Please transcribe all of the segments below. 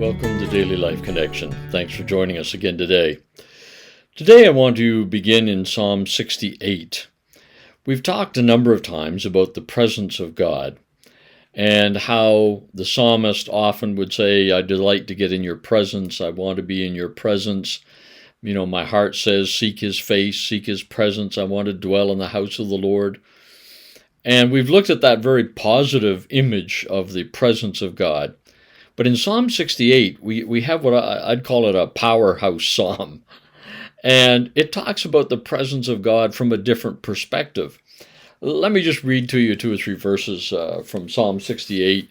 Welcome to Daily Life Connection. Thanks for joining us again today. Today I want to begin in Psalm 68. We've talked a number of times about the presence of God and how the psalmist often would say, I delight to get in your presence. I want to be in your presence. You know, my heart says, seek his face, seek his presence. I want to dwell in the house of the Lord. And we've looked at that very positive image of the presence of God. But in Psalm 68, we have what I'd call it a powerhouse psalm. And it talks about the presence of God from a different perspective. Let me just read to you 2 or 3 verses from Psalm 68.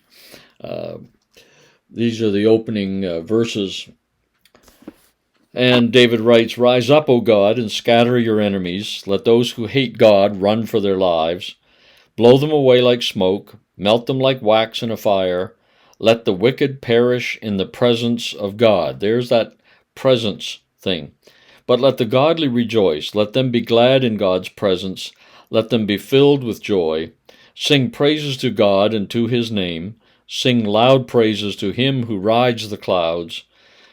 These are the opening verses. And David writes, Rise up, O God, and scatter your enemies. Let those who hate God run for their lives. Blow them away like smoke. Melt them like wax in a fire. Let the wicked perish in the presence of God. There's that presence thing. But let the godly rejoice. Let them be glad in God's presence. Let them be filled with joy. Sing praises to God and to his name. Sing loud praises to him who rides the clouds.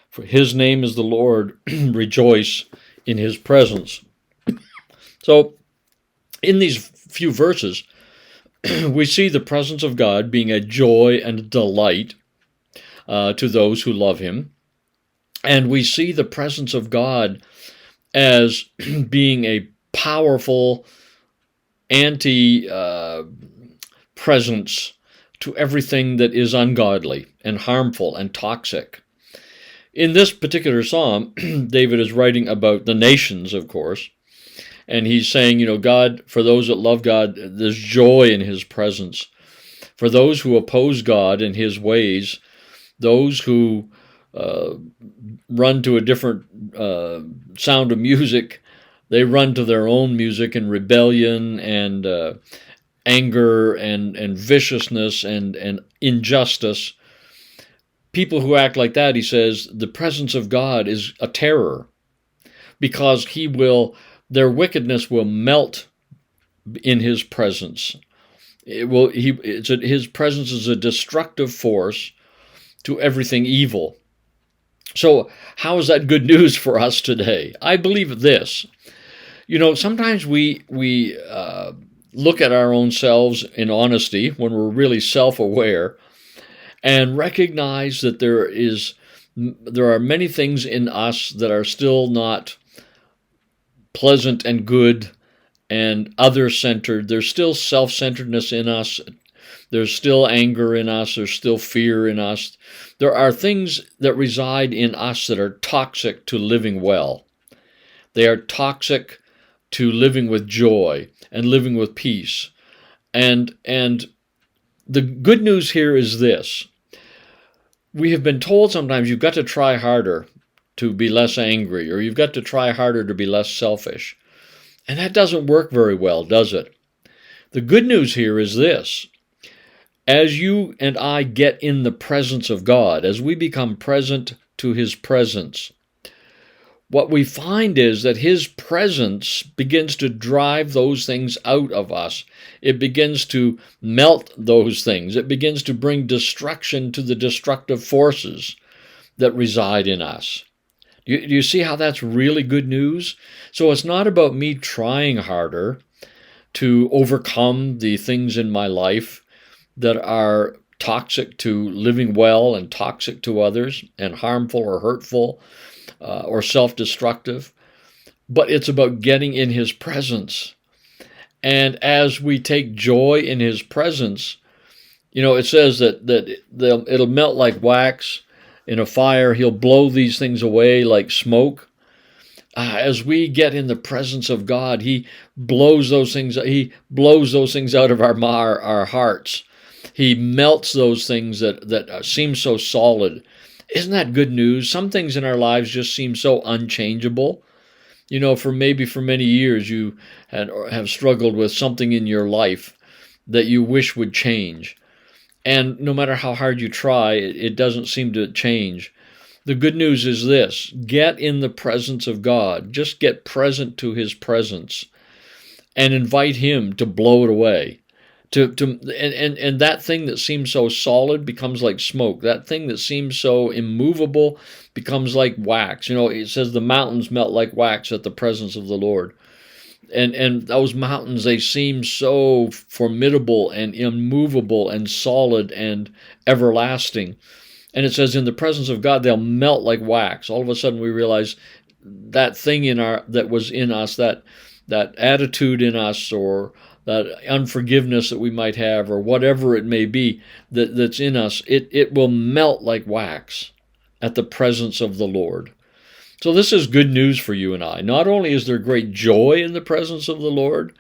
For his name is the Lord. Rejoice in his presence. So, in these few verses, we see the presence of God being a joy and a delight to those who love him. And we see the presence of God as being a powerful anti-presence to everything that is ungodly and harmful and toxic. In this particular psalm, David is writing about the nations, of course. And he's saying, God, for those that love God, there's joy in his presence. For those who oppose God and his ways, those who run to a different sound of music, they run to their own music in rebellion and anger and viciousness and injustice. People who act like that, he says, the presence of God is a terror because their wickedness will melt in his presence. His presence is a destructive force to everything evil. So how is that good news for us today? I believe this. Sometimes we look at our own selves in honesty when we're really self-aware and recognize that there are many things in us that are still not pleasant and good and other-centered. There's still self-centeredness in us. There's still anger in us. There's still fear in us. There are things that reside in us that are toxic to living well. They are toxic to living with joy and living with peace. And the good news here is this. We have been told sometimes you've got to try harder to be less angry, or you've got to try harder to be less selfish. And that doesn't work very well, does it? The good news here is this. As you and I get in the presence of God, as we become present to his presence, what we find is that his presence begins to drive those things out of us. It begins to melt those things. It begins to bring destruction to the destructive forces that reside in us. Do you see how that's really good news? So it's not about me trying harder to overcome the things in my life that are toxic to living well and toxic to others and harmful or hurtful or self-destructive, but it's about getting in his presence. And as we take joy in his presence, it says that it'll melt like wax in a fire. He'll blow these things away like smoke. As we get in the presence of God, he blows those things out of our hearts. He melts those things that seem so solid. Isn't that good news? Some things in our lives just seem so unchangeable. For many years you have struggled with something in your life that you wish would change. And no matter how hard you try, it doesn't seem to change. The good news is this: get in the presence of God. Just get present to his presence and invite him to blow it away. And that thing that seems so solid becomes like smoke. That thing that seems so immovable becomes like wax. It says the mountains melt like wax at the presence of the Lord. And those mountains, they seem so formidable and immovable and solid and everlasting. And it says in the presence of God, they'll melt like wax. All of a sudden we realize that thing that was in us, that attitude in us, or that unforgiveness that we might have, or whatever it may be that's in us, it will melt like wax at the presence of the Lord. So this is good news for you and I. Not only is there great joy in the presence of the Lord,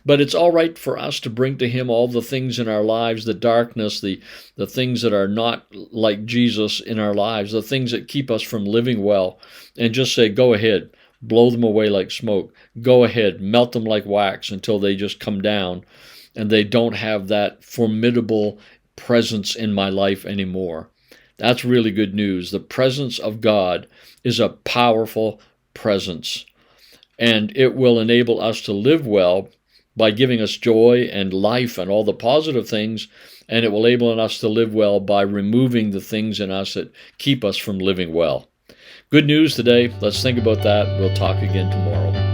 but it's all right for us to bring to Him all the things in our lives, the darkness, the things that are not like Jesus in our lives, the things that keep us from living well, and just say, go ahead, blow them away like smoke. Go ahead, melt them like wax until they just come down and they don't have that formidable presence in my life anymore. That's really good news. The presence of God is a powerful presence, and it will enable us to live well by giving us joy and life and all the positive things, and it will enable us to live well by removing the things in us that keep us from living well. Good news today. Let's think about that. We'll talk again tomorrow.